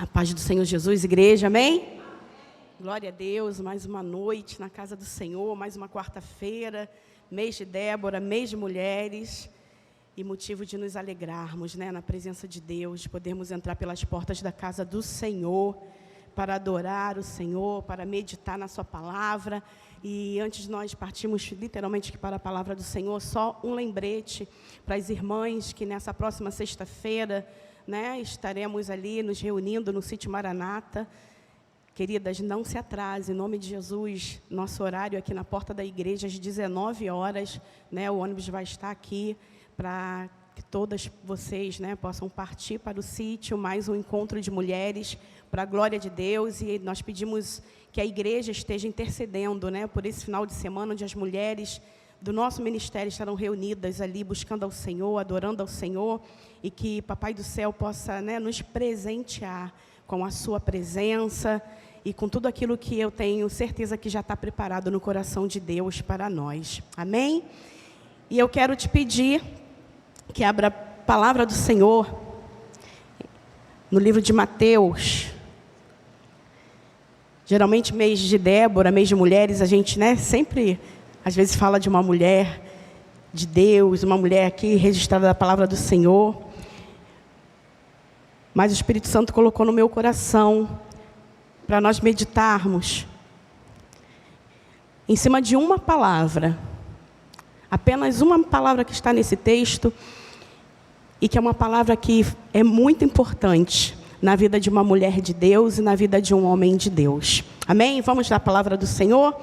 A paz do Senhor Jesus, igreja, amém? Glória a Deus, mais uma noite na casa do Senhor, mais uma quarta-feira, mês de Débora, mês de mulheres, e motivo de nos alegrarmos, na presença de Deus, de podermos entrar pelas portas da casa do Senhor, para adorar o Senhor, para meditar na sua palavra. E antes de nós partirmos literalmente aqui para a palavra do Senhor, só um lembrete para as irmãs que nessa próxima sexta-feira, estaremos ali nos reunindo no sítio Maranata. Queridas, não se atrase, em nome de Jesus, nosso horário aqui na porta da igreja às 19 horas, o ônibus vai estar aqui para que todas vocês possam partir para o sítio, mais um encontro de mulheres, para a glória de Deus. E nós pedimos que a igreja esteja intercedendo por esse final de semana, onde as mulheres do nosso ministério estarão reunidas ali, buscando ao Senhor, adorando ao Senhor, e que Papai do Céu possa nos presentear com a sua presença e com tudo aquilo que eu tenho certeza que já está preparado no coração de Deus para nós. Amém? E eu quero te pedir que abra a palavra do Senhor no livro de Mateus. Geralmente, mês de Débora, mês de mulheres, a gente sempre, às vezes, fala de uma mulher de Deus, uma mulher aqui registrada da palavra do Senhor. Mas o Espírito Santo colocou no meu coração para nós meditarmos em cima de uma palavra, apenas uma palavra que está nesse texto, e que é uma palavra que é muito importante na vida de uma mulher de Deus e na vida de um homem de Deus. Amém? Vamos dar a palavra do Senhor?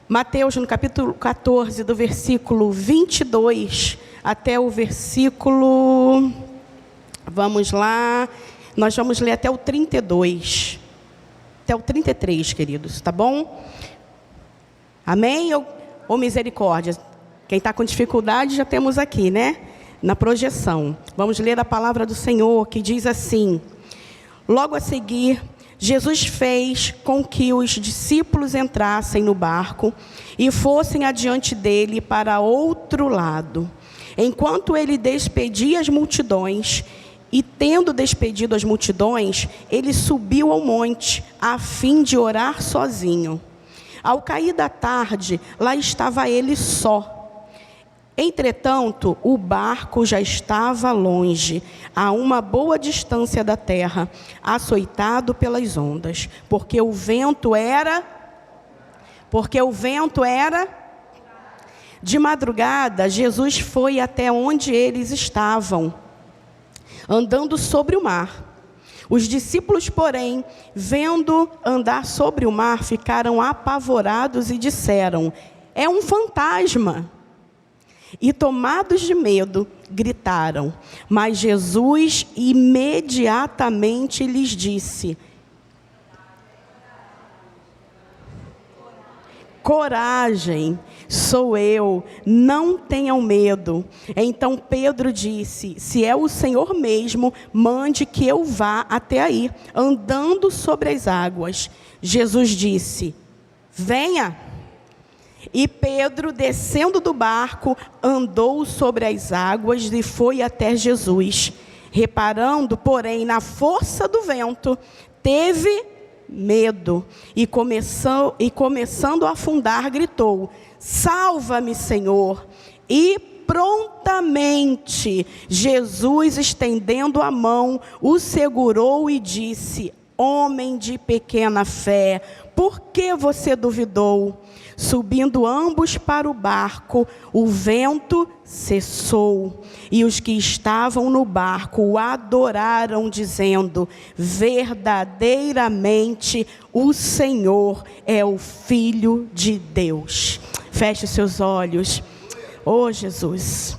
Mateus, no capítulo 14, do versículo 22 até o versículo... Vamos lá, nós vamos ler até o 32, até o 33, queridos, tá bom? Amém? Ou misericórdia? Quem está com dificuldade, já temos aqui, na projeção. Vamos ler a palavra do Senhor, que diz assim: logo a seguir, Jesus fez com que os discípulos entrassem no barco e fossem adiante dele para outro lado. Enquanto ele despedia as multidões, e tendo despedido as multidões, ele subiu ao monte, a fim de orar sozinho. Ao cair da tarde, lá estava ele só. Entretanto, o barco já estava longe, a uma boa distância da terra, açoitado pelas ondas, porque o vento era de madrugada. Jesus foi até onde eles estavam, andando sobre o mar. Os discípulos, porém, vendo andar sobre o mar, ficaram apavorados e disseram: é um fantasma. E tomados de medo, gritaram. Mas Jesus imediatamente lhes disse: coragem, sou eu, não tenham medo. Então Pedro disse: se é o Senhor mesmo, mande que eu vá até aí, andando sobre as águas. Jesus disse: venha. E Pedro, descendo do barco, andou sobre as águas e foi até Jesus. Reparando, porém, na força do vento, teve medo e começando a afundar, gritou: salva-me, Senhor. E prontamente Jesus, estendendo a mão, o segurou e disse: homem de pequena fé, por que você duvidou? Subindo ambos para o barco, o vento cessou, e os que estavam no barco o adoraram, dizendo: verdadeiramente o Senhor é o Filho de Deus. Feche os seus olhos. Oh, Jesus,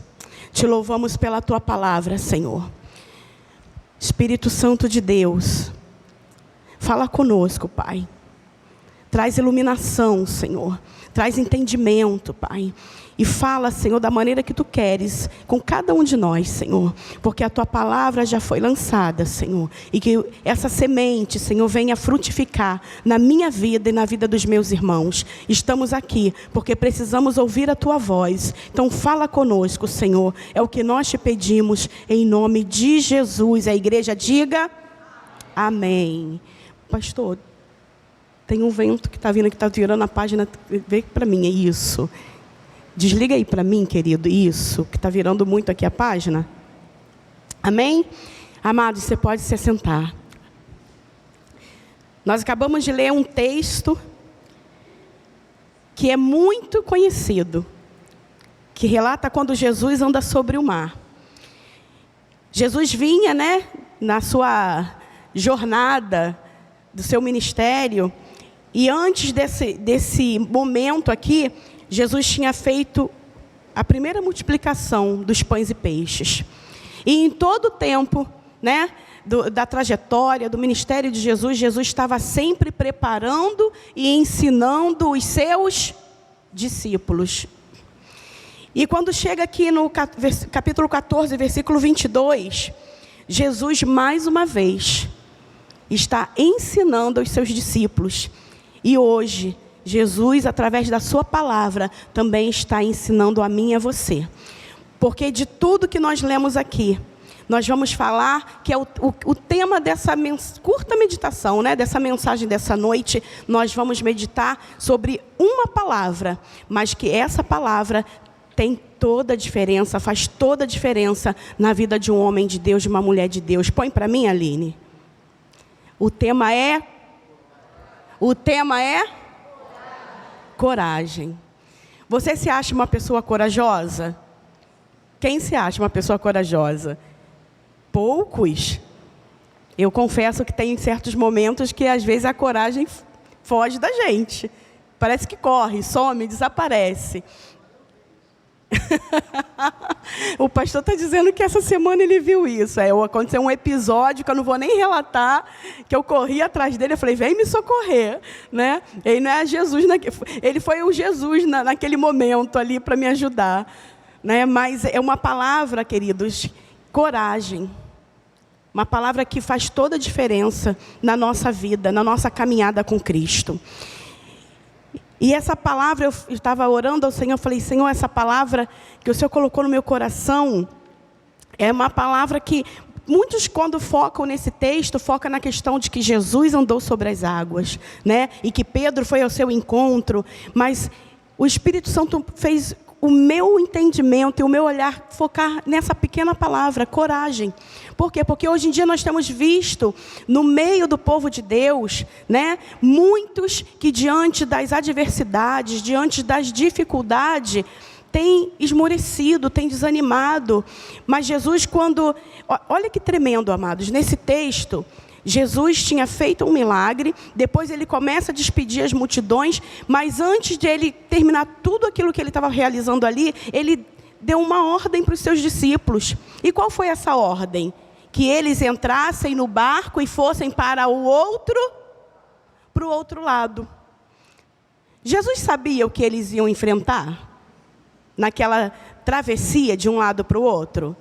te louvamos pela tua palavra, Senhor. Espírito Santo de Deus, fala conosco, Pai. Traz iluminação, Senhor. Traz entendimento, Pai. E fala, Senhor, da maneira que Tu queres com cada um de nós, Senhor. Porque a Tua palavra já foi lançada, Senhor. E que essa semente, Senhor, venha frutificar na minha vida e na vida dos meus irmãos. Estamos aqui porque precisamos ouvir a Tua voz. Então fala conosco, Senhor. É o que nós te pedimos em nome de Jesus. A igreja diga... Amém. Pastor, tem um vento que está vindo, que está virando a página. Vê para mim, é isso. Desliga aí para mim, querido, isso, que está virando muito aqui a página. Amém? Amados, você pode se assentar. Nós acabamos de ler um texto que é muito conhecido, que relata quando Jesus anda sobre o mar. Jesus vinha, né, na sua jornada do seu ministério, e antes desse momento aqui, Jesus tinha feito a primeira multiplicação dos pães e peixes. E em todo o tempo, né, da trajetória, do ministério de Jesus, Jesus estava sempre preparando e ensinando os seus discípulos. E quando chega aqui no capítulo 14, versículo 22, Jesus, mais uma vez, está ensinando aos seus discípulos. E hoje, Jesus, através da sua palavra, também está ensinando a mim e a você. Porque de tudo que nós lemos aqui, nós vamos falar que é o tema dessa curta meditação, né? Dessa mensagem dessa noite. Nós vamos meditar sobre uma palavra, mas que essa palavra tem toda a diferença, faz toda a diferença na vida de um homem de Deus, de uma mulher de Deus. Põe para mim, Aline. O tema é coragem. Você se acha uma pessoa corajosa? Quem se acha uma pessoa corajosa? Poucos. Eu confesso que tem certos momentos que às vezes a coragem foge da gente. Parece que corre, some, desaparece. O pastor está dizendo que essa semana ele viu isso. Aconteceu um episódio que eu não vou nem relatar, que eu corri atrás dele, eu falei, vem me socorrer, né? Ele não é Jesus, ele foi o Jesus naquele momento ali para me ajudar, né? Mas é uma palavra, queridos, coragem. Uma palavra que faz toda a diferença na nossa vida, na nossa caminhada com Cristo. E essa palavra, eu estava orando ao Senhor, eu falei, Senhor, essa palavra que o Senhor colocou no meu coração, é uma palavra que muitos, quando focam nesse texto, focam na questão de que Jesus andou sobre as águas, né? E que Pedro foi ao seu encontro, mas o Espírito Santo fez o meu entendimento e o meu olhar focar nessa pequena palavra, coragem. Por quê? Porque hoje em dia nós temos visto, no meio do povo de Deus, né, muitos que diante das adversidades, diante das dificuldades, têm esmorecido, têm desanimado. Mas Jesus, olha que tremendo, amados, nesse texto, Jesus tinha feito um milagre, depois ele começa a despedir as multidões, mas antes de ele terminar tudo aquilo que ele estava realizando ali, ele deu uma ordem para os seus discípulos. E qual foi essa ordem? Que eles entrassem no barco e fossem para o outro lado. Jesus sabia o que eles iam enfrentar naquela travessia de um lado para o outro?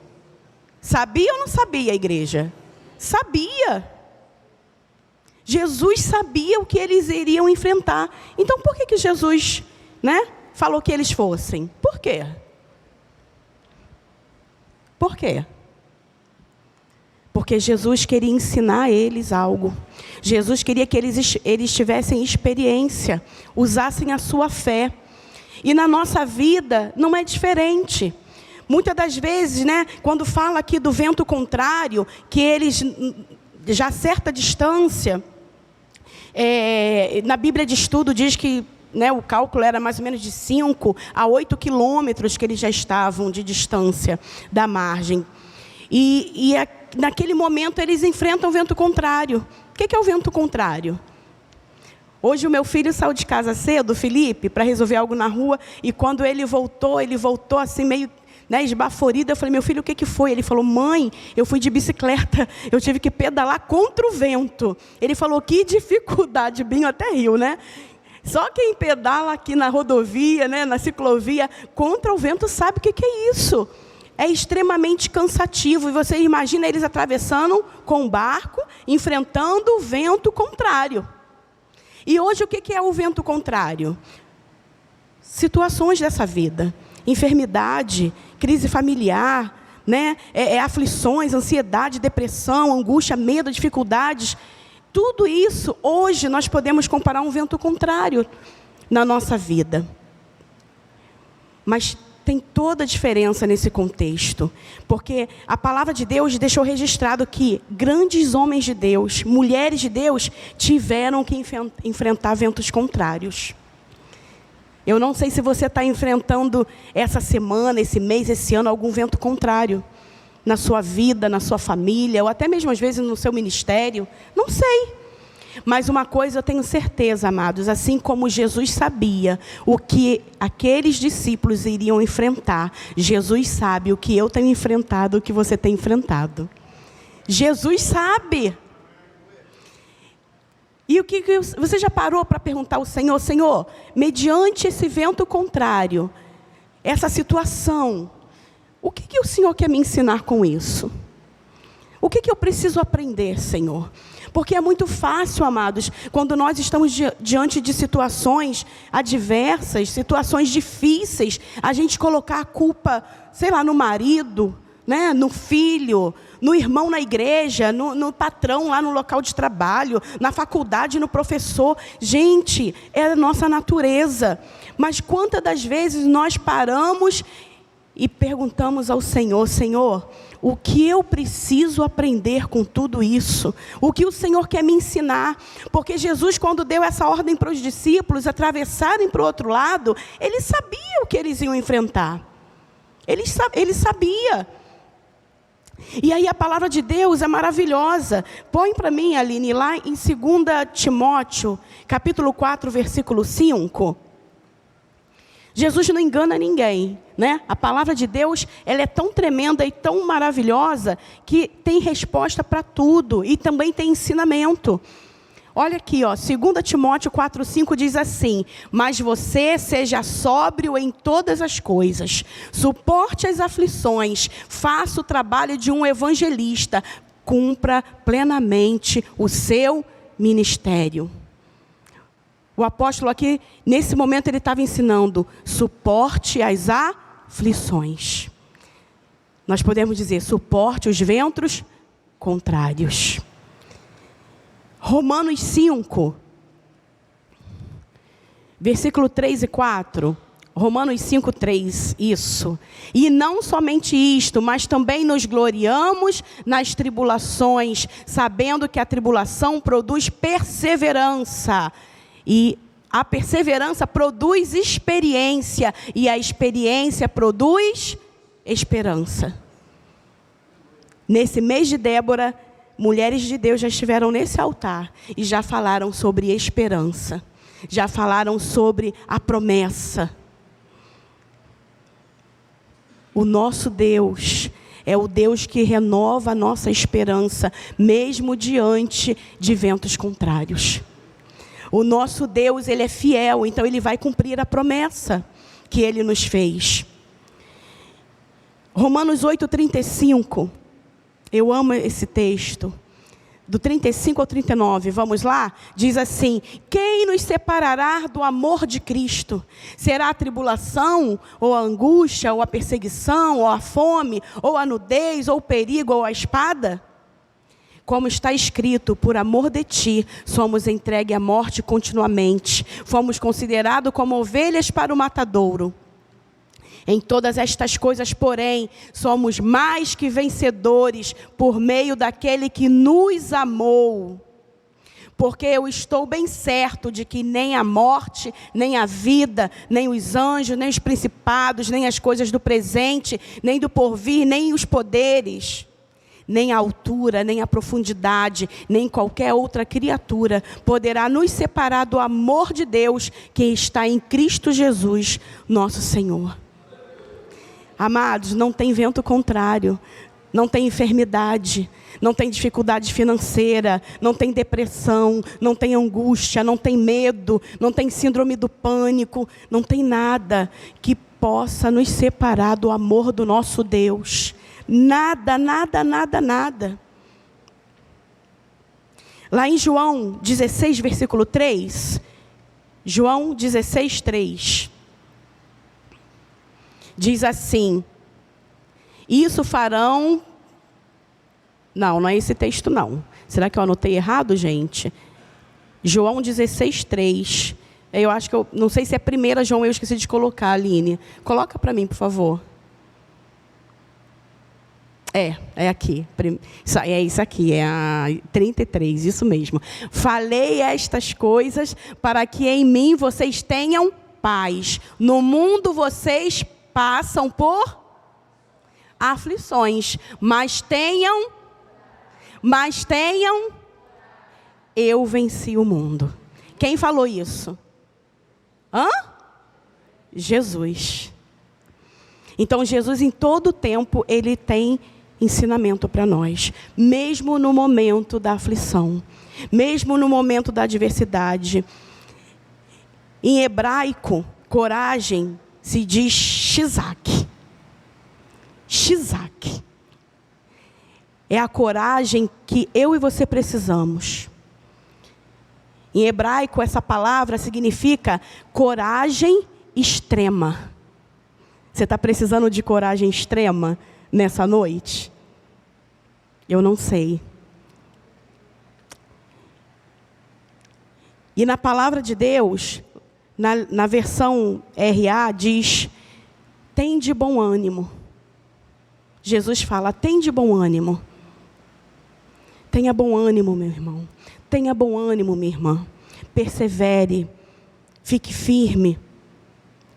Sabia ou não sabia, igreja? Sabia. Jesus sabia o que eles iriam enfrentar. Então, por que Jesus, né, falou que eles fossem? Por quê? Por quê? Porque Jesus queria ensinar a eles algo. Jesus queria que eles tivessem experiência, usassem a sua fé. E na nossa vida não é diferente. Muitas das vezes, né, quando fala aqui do vento contrário, que eles, já a certa distância, na Bíblia de estudo diz que, né, o cálculo era mais ou menos de 5 a 8 quilômetros que eles já estavam de distância da margem. E naquele momento eles enfrentam o vento contrário. O que é o vento contrário? Hoje o meu filho saiu de casa cedo, o Felipe, para resolver algo na rua, e quando ele voltou assim meio, né, esbaforido. Eu falei, meu filho, o que foi? Ele falou, mãe, eu fui de bicicleta, eu tive que pedalar contra o vento. Ele falou, que dificuldade, Binho até riu, né? Só quem pedala aqui na rodovia, né, na ciclovia, contra o vento, sabe o que é isso. É extremamente cansativo. E você imagina eles atravessando com o barco, enfrentando o vento contrário. E hoje o que é o vento contrário? Situações dessa vida. Enfermidade, crise familiar, né? Aflições, ansiedade, depressão, angústia, medo, dificuldades. Tudo isso, hoje, nós podemos comparar um vento contrário na nossa vida. Mas tem toda a diferença nesse contexto. Porque a palavra de Deus deixou registrado que grandes homens de Deus, mulheres de Deus, tiveram que enfrentar ventos contrários. Eu não sei se você está enfrentando essa semana, esse mês, esse ano, algum vento contrário na sua vida, na sua família, ou até mesmo às vezes no seu ministério. Não sei. Mas uma coisa eu tenho certeza, amados, assim como Jesus sabia o que aqueles discípulos iriam enfrentar, Jesus sabe o que eu tenho enfrentado, o que você tem enfrentado. Jesus sabe. E o que você já parou para perguntar ao Senhor, Senhor, mediante esse vento contrário, essa situação, o que o Senhor quer me ensinar com isso? O que eu preciso aprender, Senhor? Porque é muito fácil, amados, quando nós estamos diante de situações adversas, situações difíceis, a gente colocar a culpa, sei lá, no marido, né, no filho, no irmão na igreja, no patrão lá no local de trabalho, na faculdade, no professor. Gente, é a nossa natureza. Mas quantas das vezes nós paramos e perguntamos ao Senhor, Senhor, o que eu preciso aprender com tudo isso? O que o Senhor quer me ensinar? Porque Jesus, quando deu essa ordem para os discípulos atravessarem para o outro lado, Ele sabia o que eles iam enfrentar. Ele sabia. E aí a palavra de Deus é maravilhosa. Põe para mim, Aline, lá em 2 Timóteo, capítulo 4, versículo 5. Jesus não engana ninguém, né? A palavra de Deus, ela é tão tremenda e tão maravilhosa que tem resposta para tudo e também tem ensinamento. Olha aqui, ó, 2 Timóteo 4,5 diz assim: mas você seja sóbrio em todas as coisas, suporte as aflições, faça o trabalho de um evangelista, cumpra plenamente o seu ministério. O apóstolo aqui, nesse momento, ele estava ensinando, suporte as aflições. Nós podemos dizer, suporte os ventos contrários. Romanos 5, versículo 3 e 4. Romanos 5, 3, isso. E não somente isto, mas também nos gloriamos nas tribulações, sabendo que a tribulação produz perseverança. E a perseverança produz experiência, e a experiência produz esperança. Nesse mês de Débora, mulheres de Deus já estiveram nesse altar e já falaram sobre esperança, já falaram sobre a promessa. O nosso Deus é o Deus que renova a nossa esperança, mesmo diante de ventos contrários. O nosso Deus, Ele é fiel, então Ele vai cumprir a promessa que Ele nos fez. Romanos 8:35, eu amo esse texto, do 35 ao 39, vamos lá? Diz assim: quem nos separará do amor de Cristo? Será a tribulação, ou a angústia, ou a perseguição, ou a fome, ou a nudez, ou o perigo, ou a espada? Como está escrito, por amor de ti, somos entregues à morte continuamente. Fomos considerados como ovelhas para o matadouro. Em todas estas coisas, porém, somos mais que vencedores por meio daquele que nos amou. Porque eu estou bem certo de que nem a morte, nem a vida, nem os anjos, nem os principados, nem as coisas do presente, nem do porvir, nem os poderes, nem a altura, nem a profundidade, nem qualquer outra criatura poderá nos separar do amor de Deus que está em Cristo Jesus, nosso Senhor. Amados, não tem vento contrário, não tem enfermidade, não tem dificuldade financeira, não tem depressão, não tem angústia, não tem medo, não tem síndrome do pânico, não tem nada que possa nos separar do amor do nosso Deus. Nada, nada, nada, nada. Lá em João 16, versículo 3, João 16, 3, diz assim: Isso farão... Não é esse texto, não. Será que eu anotei errado, gente? João 16:3. Eu acho que eu... Não sei se é 1 João, eu esqueci de colocar, Aline. Coloca para mim, por favor. É aqui. É isso aqui, é a 33, isso mesmo. Falei estas coisas para que em mim vocês tenham paz. No mundo vocês passam por aflições, mas tenham, eu venci o mundo. Quem falou isso? Jesus. Então Jesus em todo tempo, ele tem ensinamento para nós, mesmo no momento da aflição, mesmo no momento da adversidade. Em hebraico, coragem se diz shizak. Shizak. É a coragem que eu e você precisamos. Em hebraico, essa palavra significa coragem extrema. Você está precisando de coragem extrema nessa noite? Eu não sei. E na palavra de Deus, na versão RA, diz: tem de bom ânimo. Jesus fala: tem de bom ânimo. Tenha bom ânimo, meu irmão. Tenha bom ânimo, minha irmã. Persevere. Fique firme.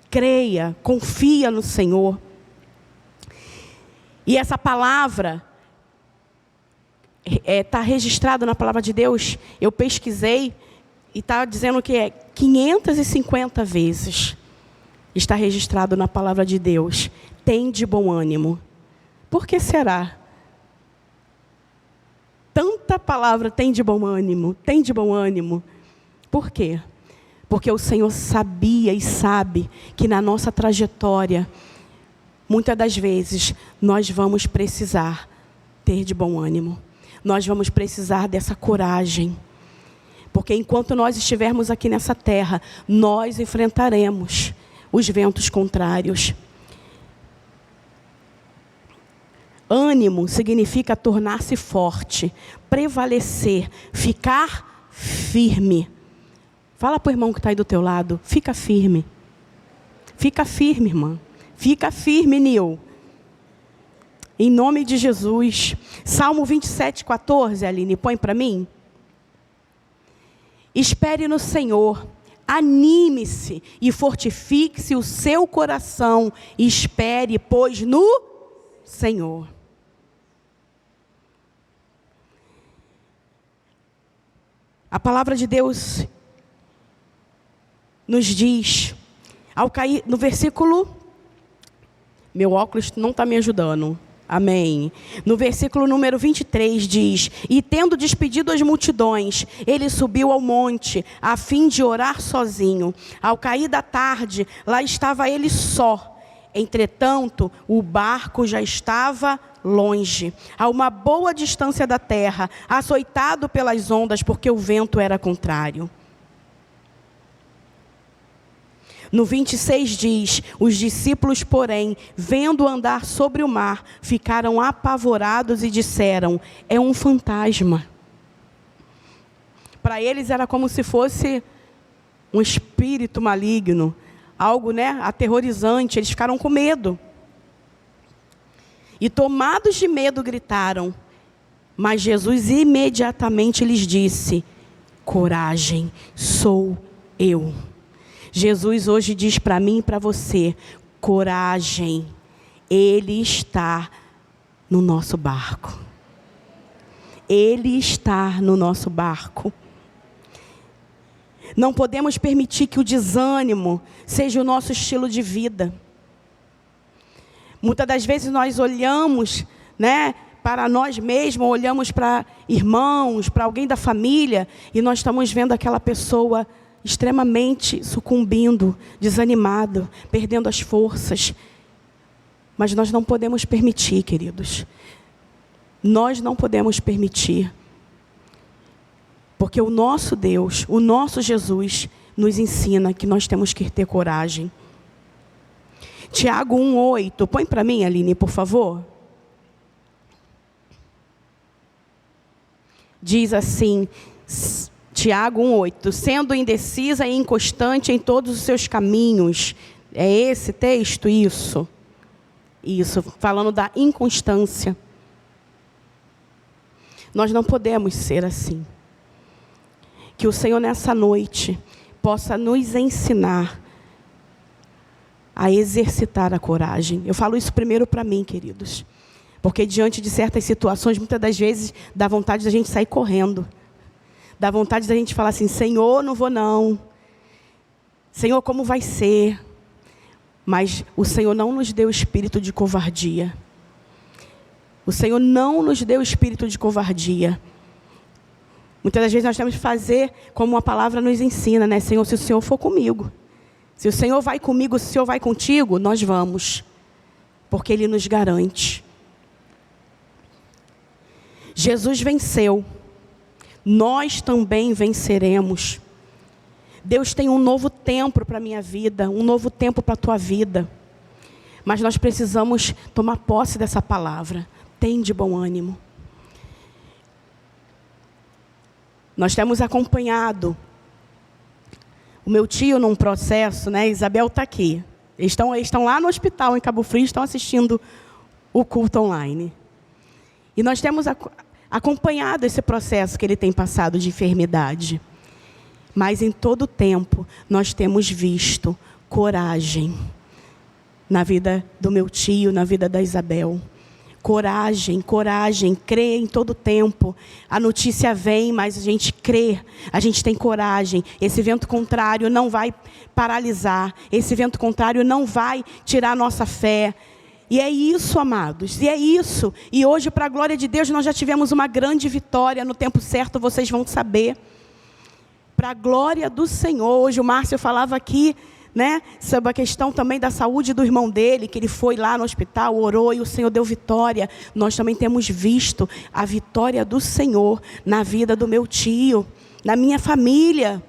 Creia. Confia no Senhor. E essa palavra está registrada na palavra de Deus. Eu pesquisei e está dizendo que 550 vezes está registrado na palavra de Deus. Tem de bom ânimo. Por que será? Tanta palavra tem de bom ânimo, tem de bom ânimo. Por quê? Porque o Senhor sabia e sabe que na nossa trajetória, muitas das vezes, nós vamos precisar ter de bom ânimo. Nós vamos precisar dessa coragem. Porque enquanto nós estivermos aqui nessa terra, nós enfrentaremos os ventos contrários. Ânimo significa tornar-se forte, prevalecer, ficar firme. Fala para o irmão que está aí do teu lado, fica firme. Fica firme, irmã. Fica firme, Nil. Em nome de Jesus. Salmo 27:14, Aline, põe para mim. Espere no Senhor, anime-se e fortifique-se o seu coração. Espere, pois, no Senhor. A palavra de Deus nos diz, ao cair no versículo, meu óculos não está me ajudando, amém. No versículo número 23 diz: e tendo despedido as multidões, ele subiu ao monte, a fim de orar sozinho. Ao cair da tarde, lá estava ele só. Entretanto, o barco já estava longe, a uma boa distância da terra, açoitado pelas ondas, porque o vento era contrário. No 26 diz: os discípulos, porém, vendo andar sobre o mar, ficaram apavorados e disseram: é um fantasma. Para eles era como se fosse um espírito maligno. Algo, aterrorizante. Eles ficaram com medo. E tomados de medo gritaram. Mas Jesus imediatamente lhes disse: coragem, sou eu. Jesus hoje diz para mim e para você: coragem, Ele está no nosso barco. Ele está no nosso barco. Não podemos permitir que o desânimo seja o nosso estilo de vida. Muitas das vezes nós olhamos, para nós mesmos, olhamos para irmãos, para alguém da família, e nós estamos vendo aquela pessoa extremamente sucumbindo, desanimado, perdendo as forças. Mas nós não podemos permitir, queridos. Nós não podemos permitir. Porque o nosso Deus, o nosso Jesus, nos ensina que nós temos que ter coragem. Tiago 1:8. Põe para mim, Aline, por favor. diz assim, Tiago 1,8, sendo indecisa e inconstante em todos os seus caminhos. É esse texto? Isso, falando da inconstância. Nós não podemos ser assim. Que o Senhor nessa noite possa nos ensinar a exercitar a coragem. Eu falo isso primeiro para mim, queridos. Porque diante de certas situações, muitas das vezes, dá vontade da gente sair correndo. Dá vontade da gente falar assim, Senhor, não vou não. Senhor, como vai ser? Mas o Senhor não nos deu espírito de covardia. O Senhor não nos deu espírito de covardia. Muitas das vezes nós temos que fazer como a palavra nos ensina, né? Senhor, se o Senhor for comigo. Se o Senhor vai comigo, se o Senhor vai contigo, nós vamos. Porque Ele nos garante. Jesus venceu. Nós também venceremos. Deus tem um novo tempo para a minha vida, um novo tempo para a tua vida. Mas nós precisamos tomar posse dessa palavra. Tem de bom ânimo. Nós temos acompanhado o meu tio num processo, né? Isabel está aqui. Eles estão lá no hospital em Cabo Frio, estão assistindo o culto online. E nós temos acompanhado esse processo que ele tem passado de enfermidade. Mas em todo tempo nós temos visto coragem na vida do meu tio, na vida da Isabel. Coragem, crê em todo tempo. A notícia vem, mas a gente crê, a gente tem coragem. Esse vento contrário não vai paralisar, esse vento contrário não vai tirar a nossa fé. E é isso, amados, e é isso. E hoje, para a glória de Deus, nós já tivemos uma grande vitória. No tempo certo, vocês vão saber. Para a glória do Senhor. Hoje o Márcio falava aqui, né, sobre a questão também da saúde do irmão dele, que ele foi lá no hospital, orou e o Senhor deu vitória. Nós também temos visto a vitória do Senhor na vida do meu tio, na minha família.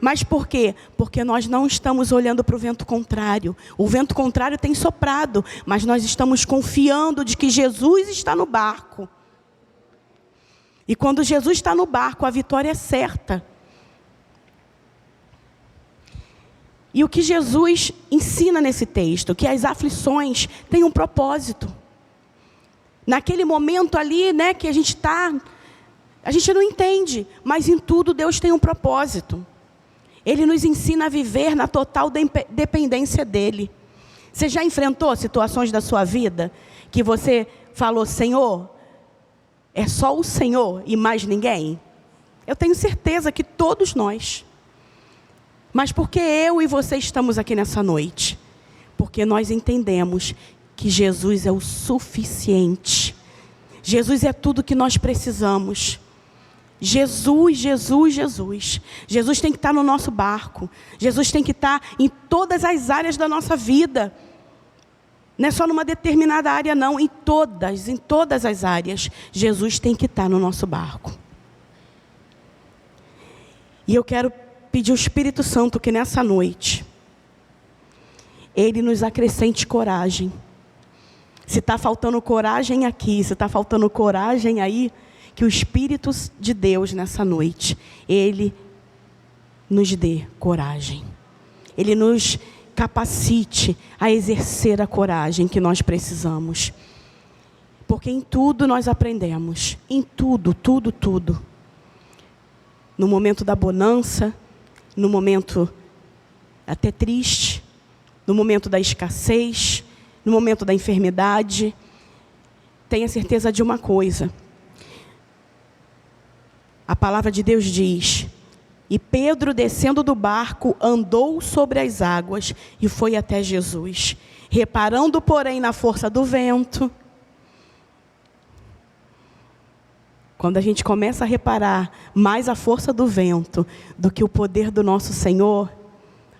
Mas por quê? Porque nós não estamos olhando para o vento contrário. O vento contrário tem soprado, mas nós estamos confiando de que Jesus está no barco. E quando Jesus está no barco, a vitória é certa. E o que Jesus ensina nesse texto, que as aflições têm um propósito. Naquele momento ali, né, que a gente não entende, mas em tudo Deus tem um propósito. Ele nos ensina a viver na total dependência dEle. Você já enfrentou situações da sua vida que você falou, Senhor, é só o Senhor e mais ninguém? Eu tenho certeza que todos nós. Mas por que eu e você estamos aqui nessa noite? Porque nós entendemos que Jesus é o suficiente. Jesus é tudo que nós precisamos. Jesus tem que estar no nosso barco. Jesus tem que estar em todas as áreas da nossa vida. Não é só numa determinada área não, em todas as áreas. Jesus tem que estar no nosso barco. E eu quero pedir ao Espírito Santo que nessa noite Ele nos acrescente coragem. Se está faltando coragem aqui, se está faltando coragem aí, que o Espírito de Deus nessa noite, Ele nos dê coragem. Ele nos capacite a exercer a coragem que nós precisamos. Porque em tudo nós aprendemos. Em tudo. No momento da bonança, no momento até triste, no momento da escassez, no momento da enfermidade, tenha certeza de uma coisa. A palavra de Deus diz, e Pedro descendo do barco andou sobre as águas e foi até Jesus, reparando porém na força do vento. Quando a gente começa a reparar mais a força do vento do que o poder do nosso Senhor,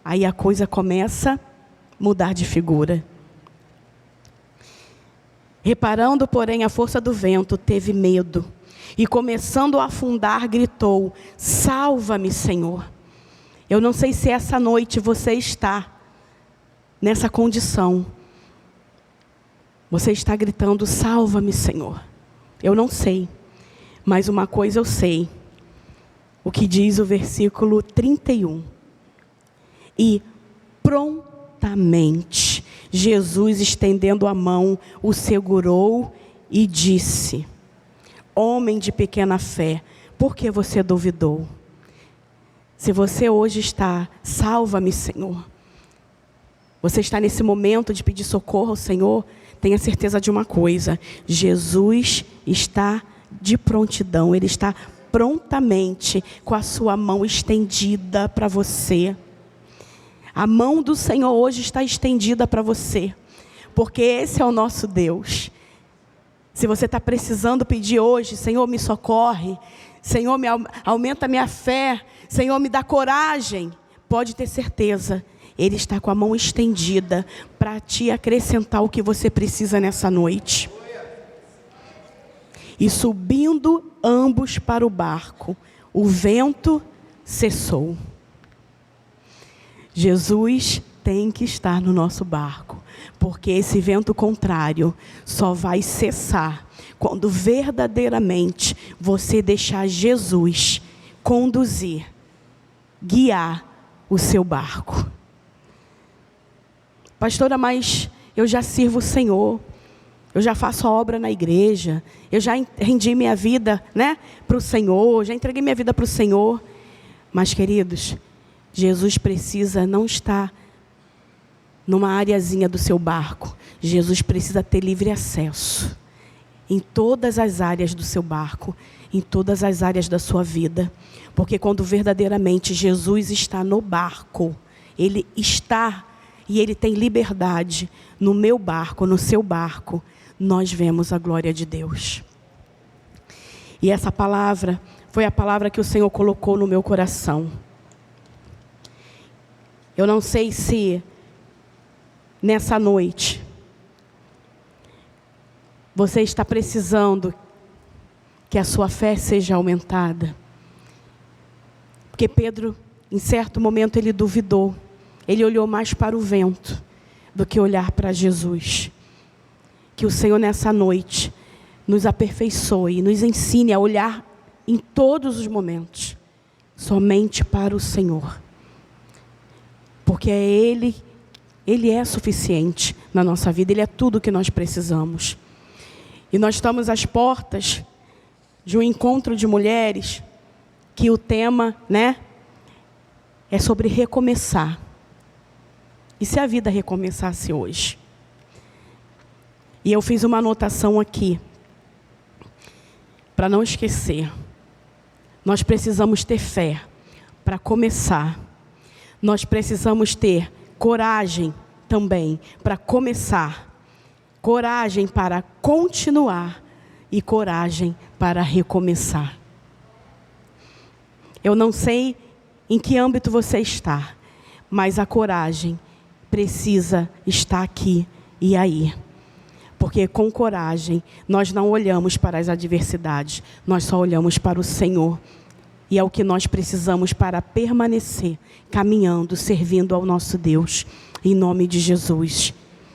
aí a coisa começa a mudar de figura. Reparando, porém, a força do vento, teve medo. E começando a afundar, gritou, salva-me, Senhor. Eu não sei se essa noite você está nessa condição. Você está gritando, salva-me, Senhor. Eu não sei. Mas uma coisa eu sei, o que diz o versículo 31. E prontamente, Jesus, estendendo a mão, o segurou e disse: homem de pequena fé, por que você duvidou? Se você hoje está, salva-me, Senhor. Você está nesse momento de pedir socorro ao Senhor, tenha certeza de uma coisa: Jesus está de prontidão, Ele está prontamente com a sua mão estendida para você. A mão do Senhor hoje está estendida para você, porque esse é o nosso Deus. Se você está precisando pedir hoje: Senhor, me socorre, Senhor, aumenta a minha fé, Senhor, me dá coragem, pode ter certeza, Ele está com a mão estendida para te acrescentar o que você precisa nessa noite. E subindo ambos para o barco, o vento cessou. Jesus tem que estar no nosso barco, porque esse vento contrário só vai cessar quando verdadeiramente você deixar Jesus conduzir, guiar o seu barco. Pastora, mas eu já sirvo o Senhor, eu já faço a obra na igreja, eu já rendi minha vida, para o Senhor, já entreguei minha vida para o Senhor. Mas, queridos, Jesus precisa não estar numa areazinha do seu barco. Jesus precisa ter livre acesso em todas as áreas do seu barco, em todas as áreas da sua vida. Porque quando verdadeiramente Jesus está no barco, Ele está e Ele tem liberdade no meu barco, no seu barco, nós vemos a glória de Deus. E essa palavra foi a palavra que o Senhor colocou no meu coração. Eu não sei se nessa noite você está precisando que a sua fé seja aumentada. Porque Pedro, em certo momento, ele duvidou. Ele olhou mais para o vento do que olhar para Jesus. Que o Senhor nessa noite nos aperfeiçoe, nos ensine a olhar em todos os momentos somente para o Senhor. Porque Ele é suficiente na nossa vida, Ele é tudo o que nós precisamos. E nós estamos às portas de um encontro de mulheres, que o tema, é sobre recomeçar. E se a vida recomeçasse hoje? E eu fiz uma anotação aqui, para não esquecer. Nós precisamos ter fé para começar. Nós precisamos ter coragem também para começar. Coragem para continuar e coragem para recomeçar. Eu não sei em que âmbito você está, mas a coragem precisa estar aqui e aí. Porque com coragem nós não olhamos para as adversidades, nós só olhamos para o Senhor. E é o que nós precisamos para permanecer caminhando, servindo ao nosso Deus. Em nome de Jesus.